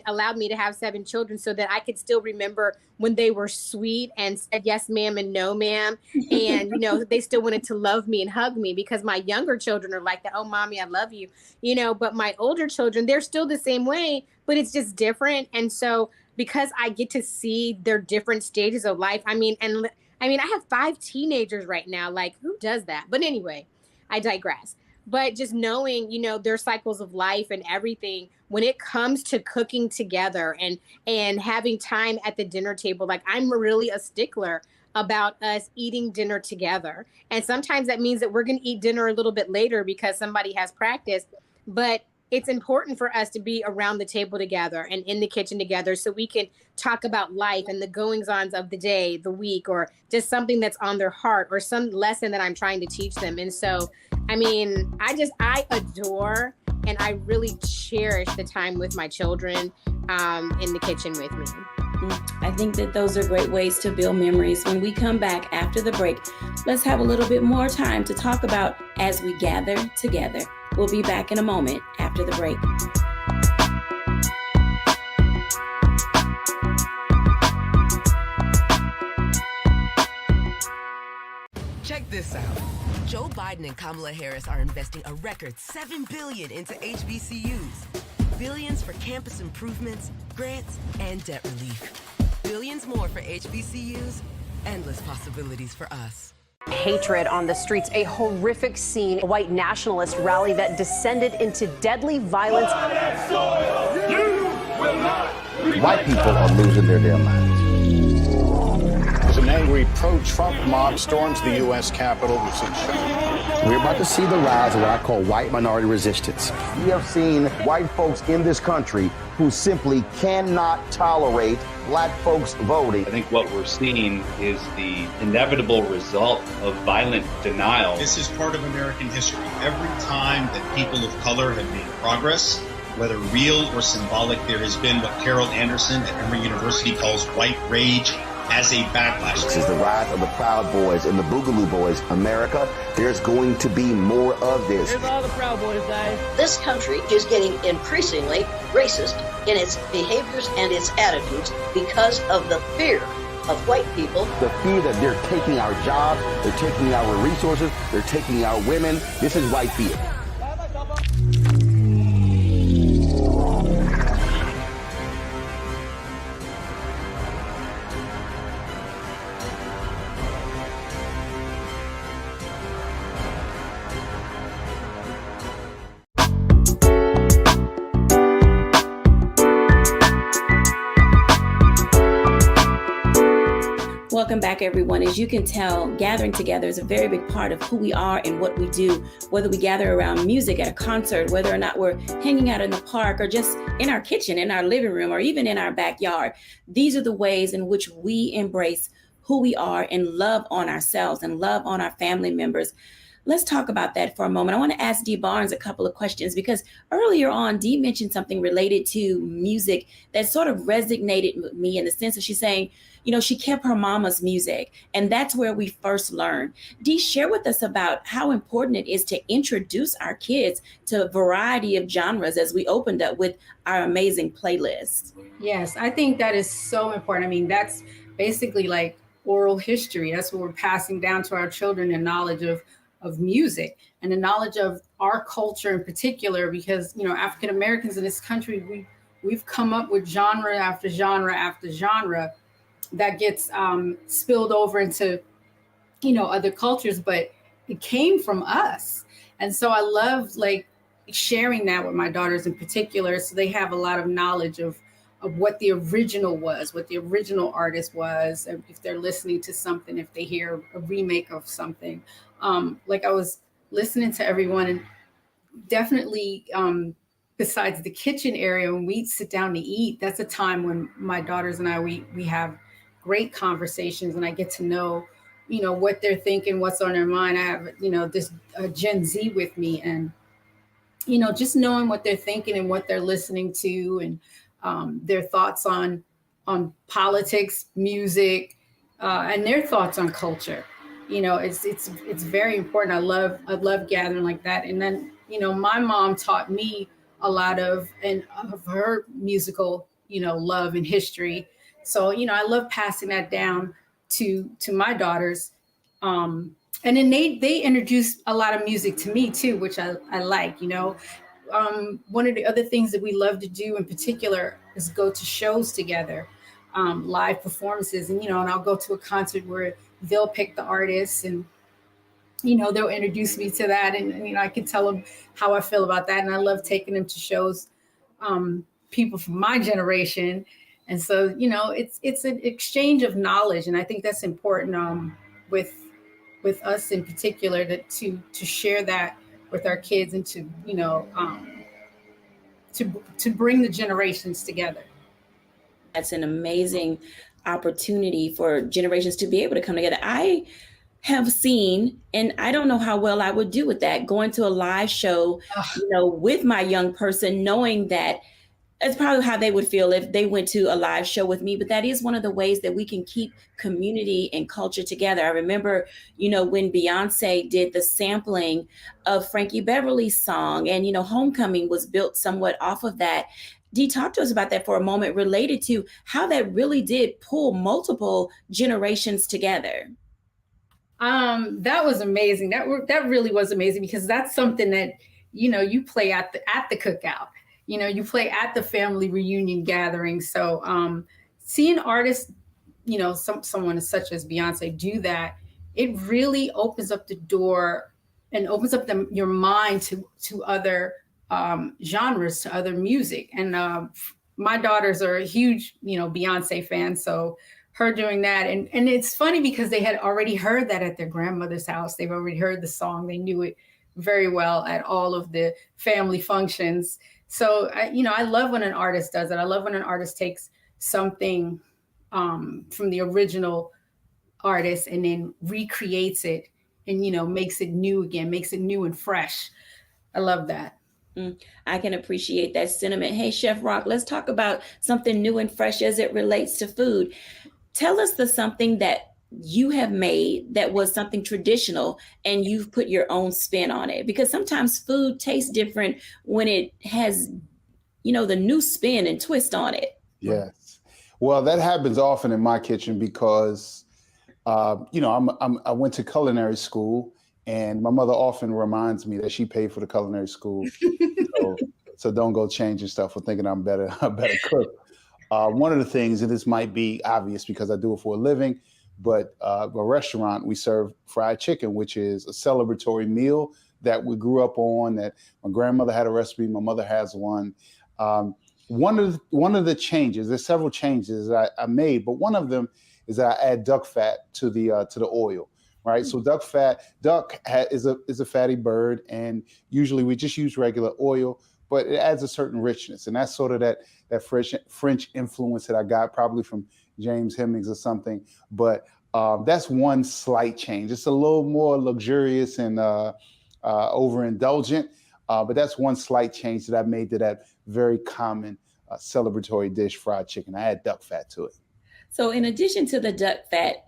S5: allowed me to have 7 children so that I could still remember when they were sweet and said yes, ma'am, and no, ma'am. And, you know, they still wanted to love me and hug me, because my younger children are like that. Oh, mommy, I love you, you know, but my older children, they're still the same way, but it's just different. And so because I get to see their different stages of life, I mean, I have 5 teenagers right now. Like, who does that? But anyway, I digress. But just knowing, you know, their cycles of life and everything, when it comes to cooking together and having time at the dinner table, like I'm really a stickler about us eating dinner together. And sometimes that means that we're going to eat dinner a little bit later because somebody has practice. But it's important for us to be around the table together and in the kitchen together so we can talk about life and the goings-ons of the day, the week, or just something that's on their heart or some lesson that I'm trying to teach them. And so, I mean, I adore and I really cherish the time with my children in the kitchen with me.
S2: I think that those are great ways to build memories. When we come back after the break, let's have a little bit more time to talk about as we gather together. We'll be back in a moment after the break.
S6: Check this out. Joe Biden and Kamala Harris are investing a record $7 billion into HBCUs. Billions for campus improvements, grants, and debt relief. Billions more for HBCUs. Endless possibilities for us.
S15: Hatred on the streets, a horrific scene, a white nationalist rally that descended into deadly violence.
S16: White people are losing their damn minds.
S17: An angry pro-Trump mob storms the U.S. Capitol.
S16: We're about to see the rise of what I call white minority resistance. We have seen white folks in this country who simply cannot tolerate black folks voting.
S18: I think what we're seeing is the inevitable result of violent denial.
S19: This is part of American history. Every time that people of color have made progress, whether real or symbolic, there has been what Carol Anderson at Emory University calls white rage as a backlash.
S16: This is the rise of the Proud Boys and the Boogaloo Boys. America, there's going to be more of this.
S20: Here's all the Proud Boys, guys.
S21: This country is getting increasingly racist in its behaviors and its attitudes because of the fear of white people.
S16: The fear that they're taking our jobs, they're taking our resources, they're taking our women. This is white fear.
S2: Welcome back, everyone. As you can tell, gathering together is a very big part of who we are and what we do, whether we gather around music at a concert, whether or not we're hanging out in the park or just in our kitchen, in our living room, or even in our backyard. These are the ways in which we embrace who we are and love on ourselves and love on our family members. Let's talk about that for a moment. I want to ask Dee Barnes a couple of questions because earlier on, Dee mentioned something related to music that sort of resonated with me in the sense of she's saying, you know, she kept her mama's music, and that's where we first learned. Dee, share with us about how important it is to introduce our kids to a variety of genres as we opened up with our amazing playlist.
S4: Yes, I think that is so important. I mean, that's basically like oral history. That's what we're passing down to our children, the knowledge of music and the knowledge of our culture in particular, because, you know, African Americans in this country, we've come up with genre after genre after genre that gets spilled over into, you know, other cultures, but it came from us. And so I love like sharing that with my daughters in particular, so they have a lot of knowledge of what the original was, what the original artist was, if they're listening to something, if they hear a remake of something. Like I was listening to everyone, and definitely besides the kitchen area, when we sit down to eat, that's a time when my daughters and I, we have great conversations, and I get to know, what they're thinking, what's on their mind. I have, this Gen Z with me, and just knowing what they're thinking and what they're listening to, and their thoughts on politics, music, and their thoughts on culture. It's very important. I love gathering like that. And then, my mom taught me a lot of her musical, love and history. So, I love passing that down to my daughters. And then they introduced a lot of music to me too, which I like. One of the other things that we love to do in particular is go to shows together, live performances, and I'll go to a concert where they'll pick the artists, and they'll introduce me to that, and I can tell them how I feel about that. And I love taking them to shows, people from my generation, and so it's an exchange of knowledge, and I think that's important with us in particular, to share that with our kids, and to to bring the generations together.
S2: That's an amazing opportunity for generations to be able to come together. I have seen, and I don't know how well I would do with that, going to a live show, with my young person, knowing that it's probably how they would feel if they went to a live show with me. But that is one of the ways that we can keep community and culture together. I remember, when Beyonce did the sampling of Frankie Beverly's song, and, Homecoming was built somewhat off of that. Dee, talk to us about that for a moment, related to how that really did pull multiple generations together.
S4: That was amazing. That really was amazing, because that's something that, you play at the cookout. You play at the family reunion gathering. So seeing artists, someone such as Beyonce do that, it really opens up the door and opens up your mind to other genres, to other music. And my daughters are a huge, Beyonce fans. So her doing that. And it's funny because they had already heard that at their grandmother's house. They've already heard the song. They knew it very well at all of the family functions. So, I love when an artist does it. I love when an artist takes something from the original artist and then recreates it and, makes it new again, makes it new and fresh. I love that.
S2: I can appreciate that sentiment. Hey, Chef Rock, let's talk about something new and fresh as it relates to food. Tell us something that you have made that was something traditional and you've put your own spin on it, because sometimes food tastes different when it has, the new spin and twist on it.
S3: Yes. Well, that happens often in my kitchen because, I went to culinary school, and my mother often reminds me that she paid for the culinary school. So don't go changing stuff or thinking I'm a better cook. One of the things, and this might be obvious because I do it for a living, but a restaurant, we serve fried chicken, which is a celebratory meal that we grew up on, that my grandmother had a recipe, my mother has one. One of the changes, there's several changes that I made, but one of them is that I add duck fat to the oil, right? So duck is a fatty bird, and usually we just use regular oil, but it adds a certain richness, and that's sort of that French influence that I got probably from James Hemings or something. But that's one slight change. It's a little more luxurious and overindulgent, but that's one slight change that I made to that very common celebratory dish, fried chicken. I add duck fat to it.
S2: So in addition to the duck fat,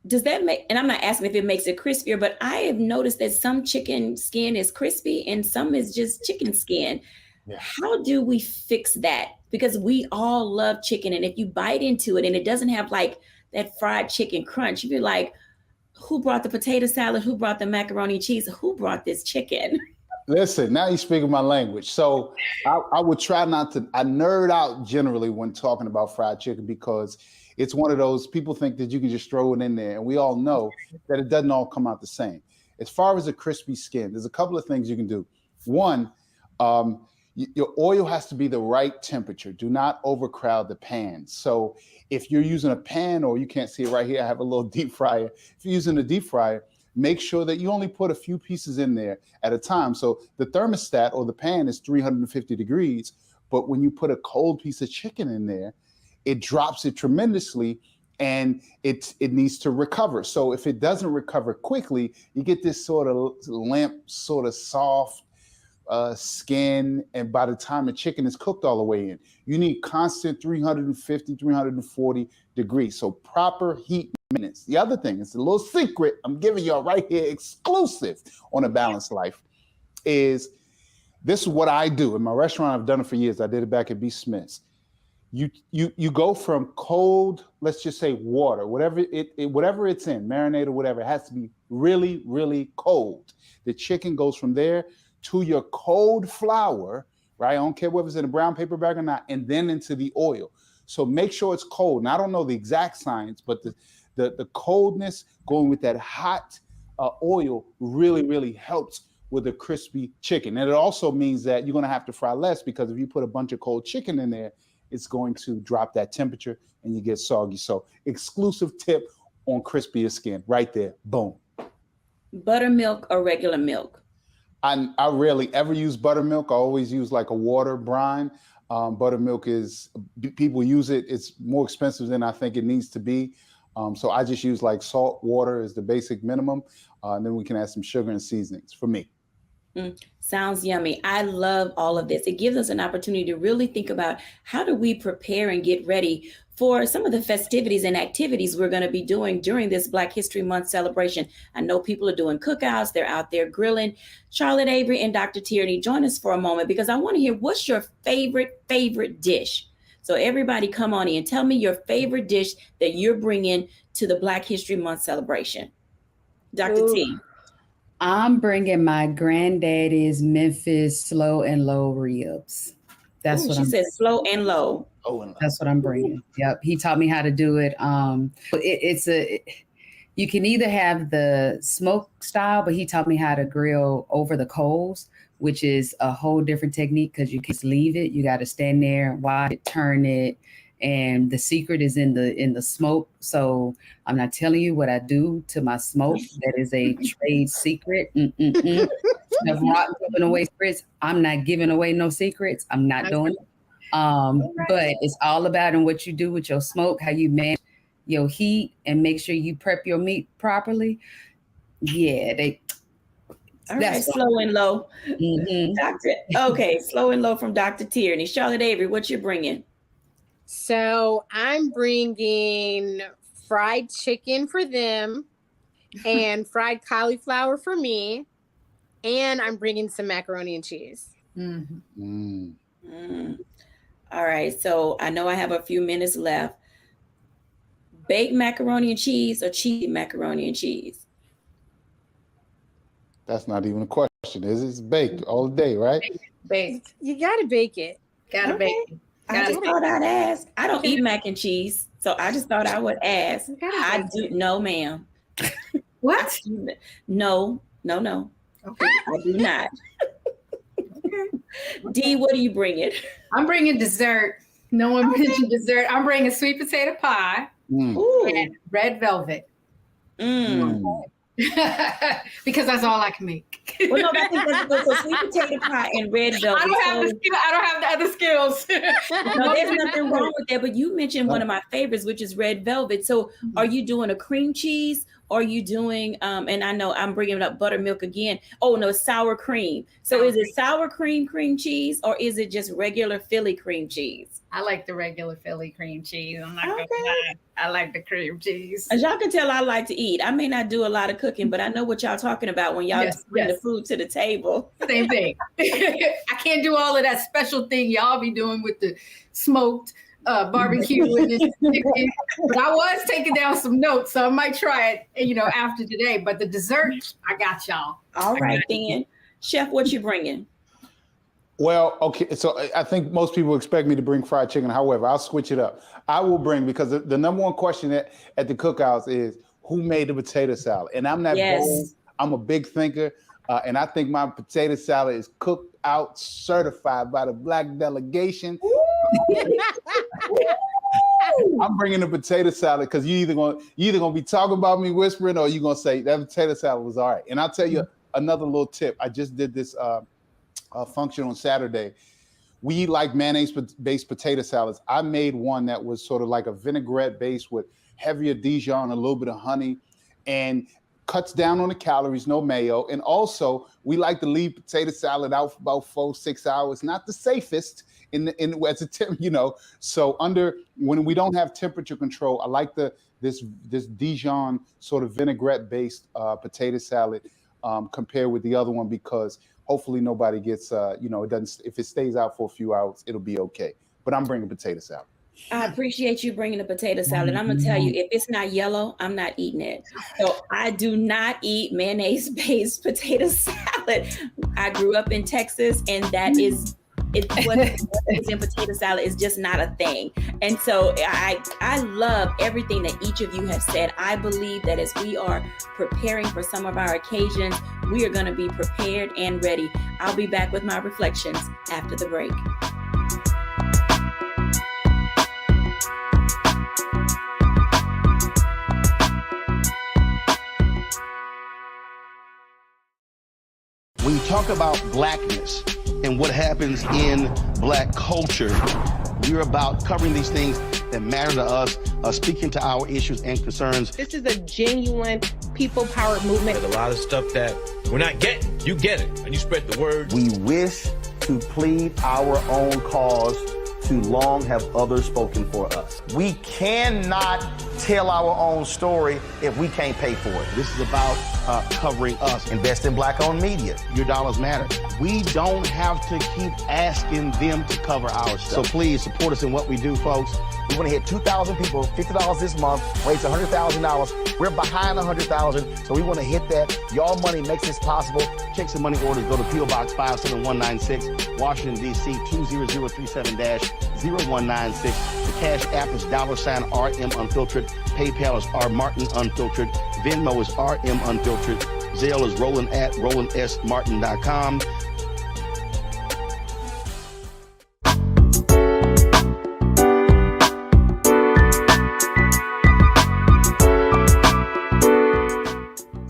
S2: does that make, and I'm not asking if it makes it crispier, but I have noticed that some chicken skin is crispy and some is just chicken skin. Yeah. How do we fix that? Because we all love chicken, and if you bite into it and it doesn't have like that fried chicken crunch, you'd be like, who brought the potato salad? Who brought the macaroni and cheese? Who brought this chicken?
S3: Listen, now you're speaking my language. So I would try not to, I nerd out generally when talking about fried chicken, because it's one of those, people think that you can just throw it in there, and we all know that it doesn't all come out the same. As far as a crispy skin, there's a couple of things you can do. One, your oil has to be the right temperature. Do not overcrowd the pan. So if you're using a pan, or you can't see it right here, I have a little deep fryer. If you're using a deep fryer, make sure that you only put a few pieces in there at a time. So the thermostat or the pan is 350 degrees, but when you put a cold piece of chicken in there, it drops it tremendously, and it needs to recover. So if it doesn't recover quickly, you get this sort of limp, sort of soft skin, and by the time the chicken is cooked all the way in, you need constant 350, 340 degrees. So proper heat maintenance. The other thing, it's a little secret I'm giving y'all right here, exclusive on A Balanced Life, is this is what I do. In my restaurant, I've done it for years. I did it back at B. Smith's. You go from cold, let's just say water, whatever it's in, marinade or whatever, it has to be really, really cold. The chicken goes from there to your cold flour, right? I don't care whether it's in a brown paper bag or not, and then into the oil. So make sure it's cold. And I don't know the exact science, but the coldness going with that hot oil really, really helps with a crispy chicken. And it also means that you're going to have to fry less, because if you put a bunch of cold chicken in there, it's going to drop that temperature and you get soggy. So exclusive tip on crispier skin right there. Boom.
S2: Buttermilk or regular milk?
S3: I rarely ever use buttermilk. I always use like a water brine. Buttermilk people use it. It's more expensive than I think it needs to be. So I just use like salt, water is the basic minimum. And then we can add some sugar and seasonings for me.
S2: Sounds yummy. I love all of this. It gives us an opportunity to really think about how do we prepare and get ready for some of the festivities and activities we're going to be doing during this Black History Month celebration. I know people are doing cookouts. They're out there grilling. Charlotte Avery and Dr. Tierney, join us for a moment, because I want to hear, what's your favorite dish? So everybody come on in. Tell me your favorite dish that you're bringing to the Black History Month celebration. Dr. T.
S1: I'm bringing my granddaddy's Memphis slow and low ribs. That's what
S2: she said, slow and low.
S1: That's what I'm bringing. Yep. He taught me how to do it. You can either have the smoke style, but he taught me how to grill over the coals, which is a whole different technique, because you can't leave it. You got to stand there, watch it, turn it. And the secret is in the smoke. So I'm not telling you what I do to my smoke. That is a trade secret. If Rock giving away secrets, I'm not giving away no secrets. I'm not doing it. But it's all about in what you do with your smoke, how you manage your heat, and make sure you prep your meat properly. Yeah,
S2: that's slow and low. Okay, slow and low from Dr. Tierney. Charlotte Avery, what you bringing?
S5: So I'm bringing fried chicken for them and fried cauliflower for me. And I'm bringing some macaroni and cheese.
S2: All right. So I know I have a few minutes left. Baked macaroni and cheese or cheesy macaroni and cheese?
S3: That's not even a question, is it? It's baked all day, right?
S5: Baked. You got to bake it.
S4: Gotta bake it.
S2: I just thought I'd ask. I don't eat mac and cheese, so I just thought I would ask. I do. No, ma'am.
S4: What?
S2: No. Okay. I do not. D, what are you bringing?
S4: I'm bringing dessert. No one mentioned dessert. I'm bringing sweet potato pie and red velvet. Because that's all I can make.
S2: Well, no, I think that's good. So sweet potato pie and red velvet.
S4: I don't have the other skills.
S2: No, there's nothing wrong with that. But you mentioned one of my favorites, which is red velvet. So are you doing a cream cheese? Or are you doing, and I know I'm bringing up buttermilk again. Oh, no, sour cream. So is it sour cream cheese, or is it just regular Philly cream cheese?
S4: I like the regular Philly cream cheese. I'm not gonna lie. I like the cream cheese.
S2: As y'all can tell, I like to eat. I may not do a lot of cooking, but I know what y'all talking about when y'all bring the food to the table.
S4: Same thing. I can't do all of that special thing y'all be doing with the smoked barbecue with this chicken. But I was taking down some notes, so I might try it, after today. But the dessert, I got y'all.
S2: All right, then. Chef, what you bringing?
S3: Well, okay, so I think most people expect me to bring fried chicken. However, I'll switch it up. I will bring, because the number one question at the cookouts is, who made the potato salad? And I'm that bold. I'm a big thinker. And I think my potato salad is cooked out, certified by the Black delegation. I'm bringing the potato salad because you either gonna be talking about me whispering, or you're gonna say that potato salad was all right. And I'll tell you another little tip. I just did this function on Saturday. We eat like mayonnaise-based potato salads. I made one that was sort of like a vinaigrette base with heavier Dijon, a little bit of honey, and cuts down on the calories, no mayo. And also, we like to leave potato salad out for about 4-6 hours. Not the safest as a tip, So when we don't have temperature control, I like this Dijon sort of vinaigrette-based potato salad compared with the other one, because hopefully nobody gets, it doesn't. If it stays out for a few hours, it'll be okay. But I'm bringing potato salad.
S2: I appreciate you bringing the potato salad. I'm going to tell you, if it's not yellow, I'm not eating it. So I do not eat mayonnaise-based potato salad. I grew up in Texas, and that is what is in potato salad is just not a thing. And so I love everything that each of you have said. I believe that as we are preparing for some of our occasions, we are going to be prepared and ready. I'll be back with my reflections after the break.
S16: When you talk about blackness and what happens in Black culture, we're about covering these things that matter to us, speaking to our issues and concerns.
S20: This is a genuine people-powered movement.
S22: There's a lot of stuff that we're not getting. You get it, and you spread the word.
S16: We wish to plead our own cause. Too long have others spoken for us. We cannot tell our own story if we can't pay for it. This is about covering us. Invest in Black-owned media. Your dollars matter. We don't have to keep asking them to cover our stuff. So please support us in what we do, folks. We want to hit 2,000 people, $50 this month, raise $100,000. We're behind 100,000, so we want to hit that. Y'all money makes this possible. Check some money orders. Go to P.O. Box 57196, Washington, D.C. 20037-0196. The Cash App is $RM Unfiltered. PayPal is R Martin Unfiltered. Venmo is RM Unfiltered. Zelle is roland@rolandsmartin.com.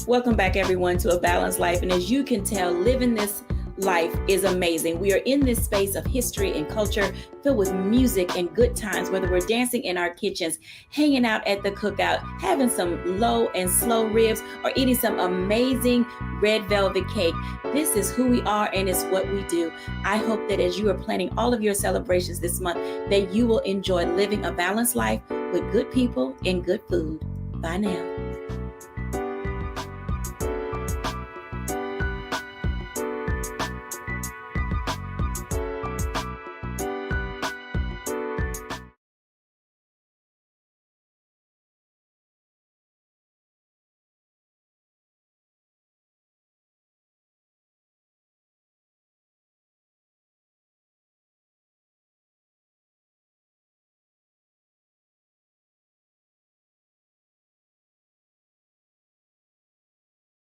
S2: Welcome back, everyone, to A Balanced Life. And as you can tell, living this life is amazing. We are in this space of history and culture filled with music and good times, whether we're dancing in our kitchens, hanging out at the cookout, having some low and slow ribs, or eating some amazing red velvet cake. This is who we are, and it's what we do. I hope that as you are planning all of your celebrations this month, that you will enjoy living a balanced life with good people and good food. Bye now.